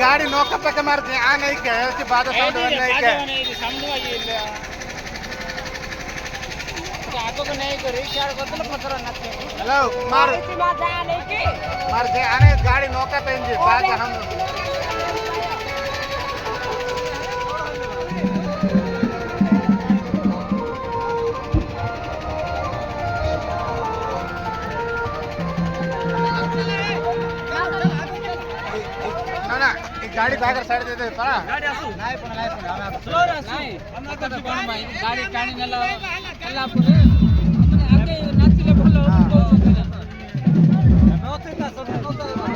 गाड़ी नौका पे के मार के आ नहीं के कि बात साउंड नहीं के समझवा ये आगो को नहीं करे चार बदल पत्थर न थे हेलो मार इसी बात आ नहीं के मार के आने गाड़ी नौका पे जी बात हम ना गाड़ी भागर साइड दे दे परा गाड़ी आसू नाही पण आम्ही स्लो नाही आम्ही कसं कोण भाई गाडी काढी नेला कल्ला पुढे आगे नाचले बोललो नव्हते का सगळं नव्हतं नाही